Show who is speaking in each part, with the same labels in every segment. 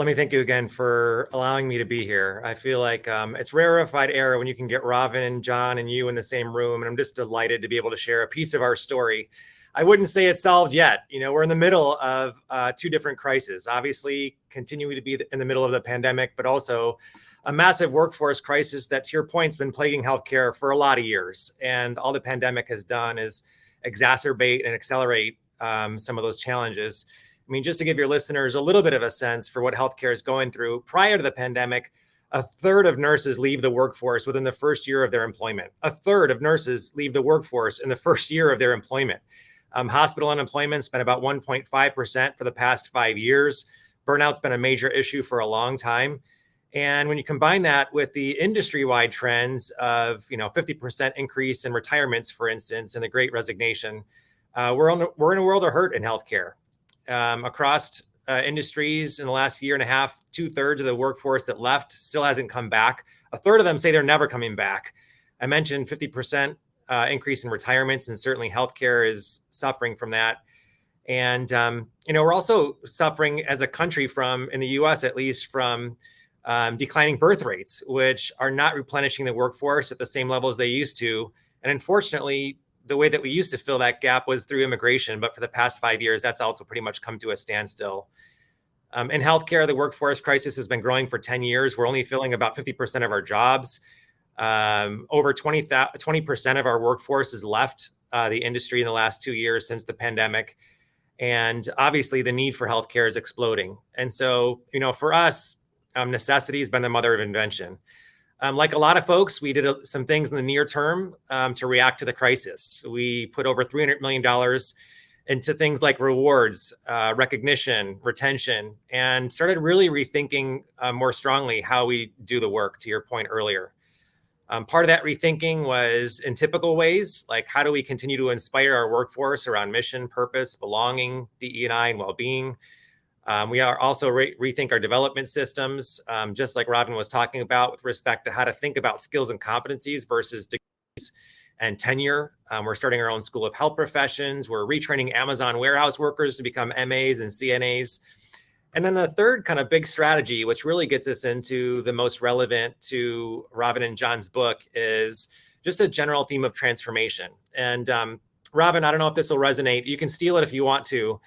Speaker 1: Let me thank you again for allowing me to be here. I feel like it's rarefied air when you can get Robin and John and you in the same room. And I'm just delighted to be able to share a piece of our story. I wouldn't say it's solved yet. We're in the middle of two different crises, obviously continuing to be in the middle of the pandemic, but also a massive workforce crisis that, to your point, has been plaguing healthcare for a lot of years. And all the pandemic has done is exacerbate and accelerate some of those challenges. I mean, just to give your listeners a little bit of a sense for what healthcare is going through, prior to the pandemic, a third of nurses leave the workforce within the first year of their employment. A third of nurses leave the workforce in the first year of their employment. Hospital unemployment's been about 1.5% for the past 5 years. Burnout's been a major issue for a long time. And when you combine that with the industry-wide trends of 50% increase in retirements, for instance, and the Great Resignation, we're in a world of hurt in healthcare. Across industries in the last year and a half, 2/3 of the workforce that left still hasn't come back. A third of them say they're never coming back. I mentioned 50% increase in retirements, and certainly healthcare is suffering from that. And, we're also suffering as a country in the US at least, from declining birth rates, which are not replenishing the workforce at the same level as they used to. And unfortunately, the way that we used to fill that gap was through immigration. But for the past 5 years, that's also pretty much come to a standstill. In healthcare, the workforce crisis has been growing for 10 years. We're only filling about 50% of our jobs. Over 20% of our workforce has left the industry in the last 2 years since the pandemic. And obviously, the need for healthcare is exploding. And so, for us, necessity has been the mother of invention. Like a lot of folks, we did some things in the near term to react to the crisis. We put over $300 million into things like rewards, recognition, retention, and started really rethinking more strongly how we do the work, to your point earlier. Part of that rethinking was in typical ways, like how do we continue to inspire our workforce around mission, purpose, belonging, DE&I, and well-being. We are also rethink our development systems, just like Robin was talking about with respect to how to think about skills and competencies versus degrees and tenure. We're starting our own school of health professions. We're retraining Amazon warehouse workers to become MAs and CNAs. And then the third kind of big strategy, which really gets us into the most relevant to Robin and John's book, is just a general theme of transformation. And Robin, I don't know if this will resonate. You can steal it if you want to.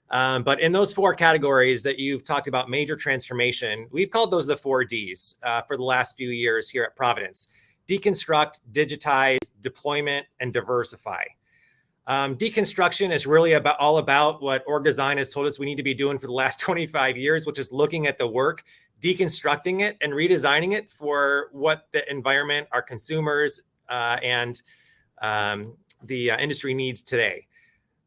Speaker 1: But in those 4 categories that you've talked about, major transformation, we've called those the 4 Ds for the last few years here at Providence: deconstruct, digitize, deployment, and diversify. Deconstruction is really all about what org design has told us we need to be doing for the last 25 years, which is looking at the work, deconstructing it, and redesigning it for what the environment, our consumers, and the industry needs today.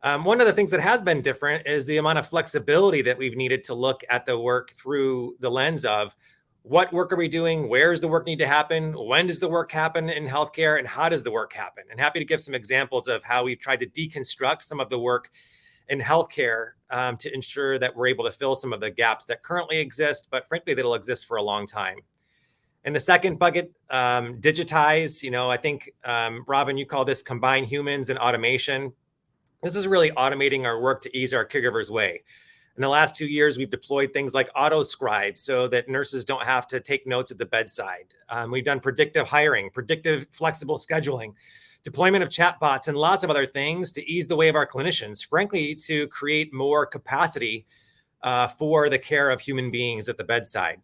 Speaker 1: One of the things that has been different is the amount of flexibility that we've needed to look at the work through the lens of what work are we doing? Where does the work need to happen? When does the work happen in healthcare? And how does the work happen? And happy to give some examples of how we've tried to deconstruct some of the work in healthcare to ensure that we're able to fill some of the gaps that currently exist, but frankly, that'll exist for a long time. In the second bucket, digitize, I think, Robin, you call this combine humans and automation. This is really automating our work to ease our caregivers' way. In the last 2 years, we've deployed things like auto scribes so that nurses don't have to take notes at the bedside. We've done predictive hiring, predictive flexible scheduling, deployment of chatbots, and lots of other things to ease the way of our clinicians, frankly, to create more capacity for the care of human beings at the bedside.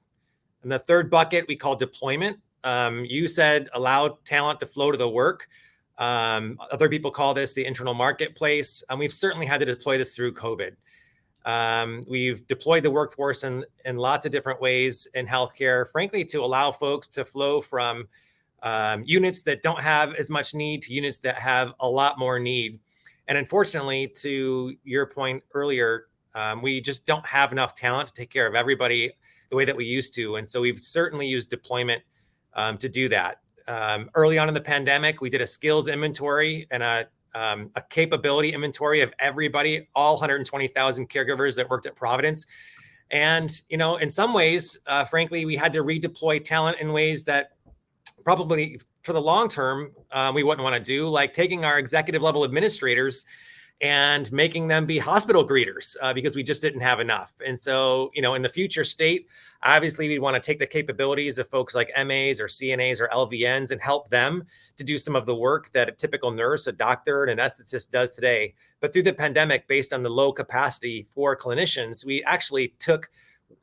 Speaker 1: And the third bucket we call deployment. You said allow talent to flow to the work. Other people call this the internal marketplace. And we've certainly had to deploy this through COVID. We've deployed the workforce in lots of different ways in healthcare, frankly, to allow folks to flow from units that don't have as much need to units that have a lot more need. And unfortunately, to your point earlier, we just don't have enough talent to take care of everybody the way that we used to. And so we've certainly used deployment to do that. Early on in the pandemic, we did a skills inventory and a capability inventory of everybody, all 120,000 caregivers that worked at Providence. And, in some ways, frankly, we had to redeploy talent in ways that probably for the long term, we wouldn't want to do, like taking our executive level administrators and making them be hospital greeters because we just didn't have enough. And so, in the future state, obviously we want to take the capabilities of folks like MAs or CNAs or LVNs and help them to do some of the work that a typical nurse, a doctor, and an anesthetist does today. But through the pandemic, based on the low capacity for clinicians, we actually took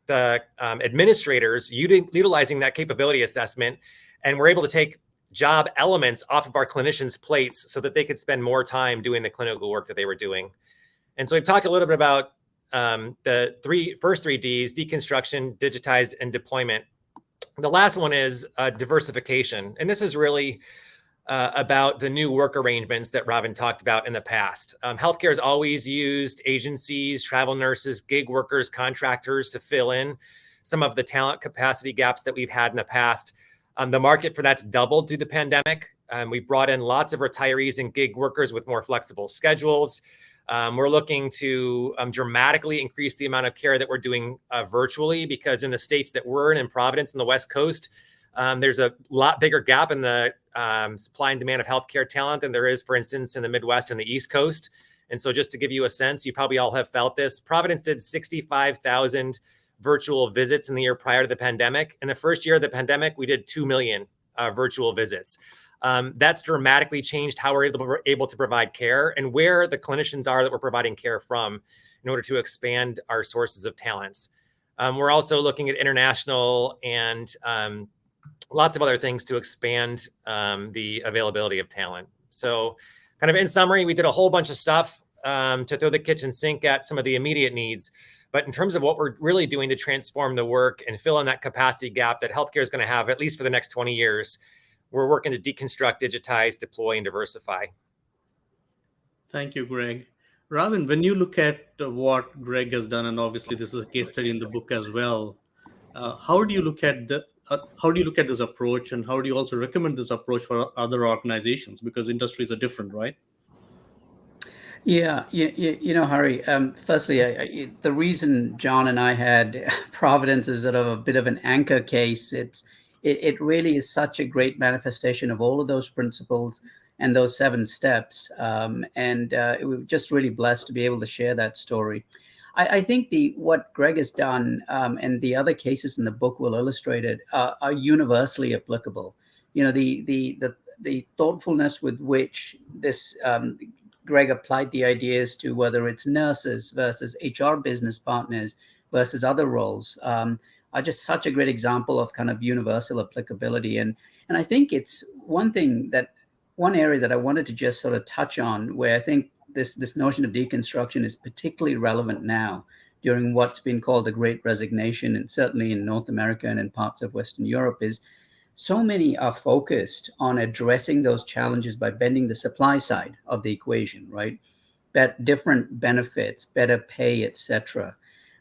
Speaker 1: the administrators utilizing that capability assessment, and we're able to take job elements off of our clinicians' plates so that they could spend more time doing the clinical work that they were doing. And so we've talked a little bit about the first three Ds: deconstruction, digitized, and deployment. The last one is diversification. And this is really about the new work arrangements that Ravin talked about in the past. Healthcare has always used agencies, travel nurses, gig workers, contractors to fill in some of the talent capacity gaps that we've had in the past. The market for that's doubled through the pandemic. We've brought in lots of retirees and gig workers with more flexible schedules. We're looking to dramatically increase the amount of care that we're doing virtually, because in the states that we're in Providence and the West Coast, there's a lot bigger gap in the supply and demand of healthcare talent than there is, for instance, in the Midwest and the East Coast. And so just to give you a sense, you probably all have felt this. Providence did 65,000 virtual visits in the year prior to the pandemic. In the first year of the pandemic, we did 2 million virtual visits. That's dramatically changed how we're able to provide care and where the clinicians are that we're providing care from in order to expand our sources of talents. We're also looking at international and lots of other things to expand the availability of talent. So kind of in summary, we did a whole bunch of stuff to throw the kitchen sink at some of the immediate needs. But in terms of what we're really doing to transform the work and fill in that capacity gap that healthcare is going to have at least for the next 20 years, we're working to deconstruct, digitize, deploy, and diversify.
Speaker 2: Thank you, Greg. Ravin, when you look at what Greg has done, and obviously this is a case study in the book as well, how do you look at this approach, and how do you also recommend this approach for other organizations, because industries are different, right?
Speaker 3: Yeah, Hari, firstly, the reason John and I had Providence as sort of a bit of an anchor case, it really is such a great manifestation of all of those principles and those 7 steps. We're just really blessed to be able to share that story. I think what Greg has done and the other cases in the book will illustrate it are universally applicable. The thoughtfulness with which this Greg applied the ideas to, whether it's nurses versus HR business partners versus other roles, are just such a great example of kind of universal applicability. And I think it's one area that I wanted to just sort of touch on, where I think this notion of deconstruction is particularly relevant now during what's been called the Great Resignation, and certainly in North America and in parts of Western Europe, is so many are focused on addressing those challenges by bending the supply side of the equation, right? Different benefits, better pay, etc.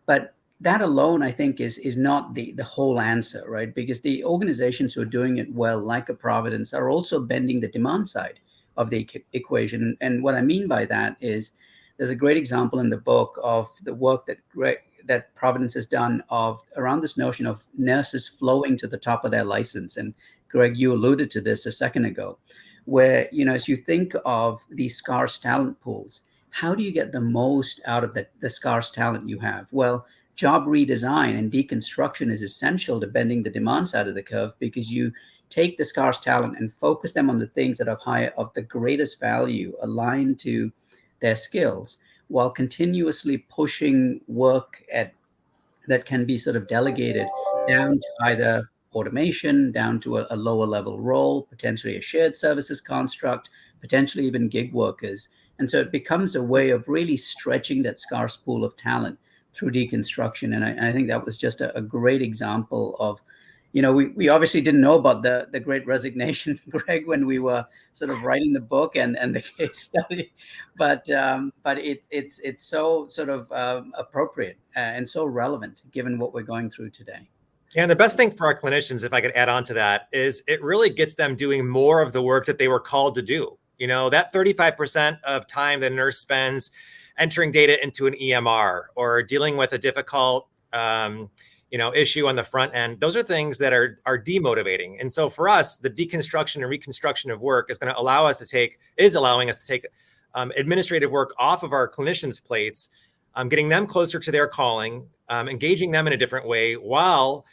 Speaker 3: But that alone, I think, is not the whole answer, right? Because the organizations who are doing it well, like a Providence, are also bending the demand side of the equation. And what I mean by that is, there's a great example in the book of the work that Providence has done around this notion of nurses flowing to the top of their license. And Greg, you alluded to this a second ago, where, as you think of these scarce talent pools, how do you get the most out of the scarce talent you have? Well, job redesign and deconstruction is essential to bending the demand side of the curve, because you take the scarce talent and focus them on the things that are of the greatest value, aligned to their skills, while continuously pushing work that can be sort of delegated down to either automation, down to a lower level role, potentially a shared services construct, potentially even gig workers. And so it becomes a way of really stretching that scarce pool of talent through deconstruction. And I think that was just a great example of, we obviously didn't know about the Great Resignation, Greg, when we were sort of writing the book and the case study, but it's so sort of appropriate and so relevant given what we're going through today.
Speaker 1: And the best thing for our clinicians, if I could add on to that, is it really gets them doing more of the work that they were called to do. That 35% of time the nurse spends entering data into an EMR or dealing with a difficult issue on the front end, those are things that are demotivating. And so for us, the deconstruction and reconstruction of work is allowing us to take administrative work off of our clinicians' plates, getting them closer to their calling, engaging them in a different way while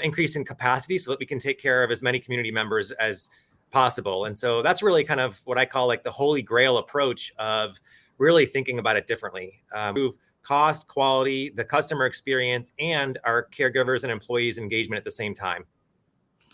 Speaker 1: increasing capacity so that we can take care of as many community members as possible. And so that's really kind of what I call like the holy grail approach of really thinking about it differently. Move cost, quality, the customer experience, and our caregivers and employees' engagement at the same time.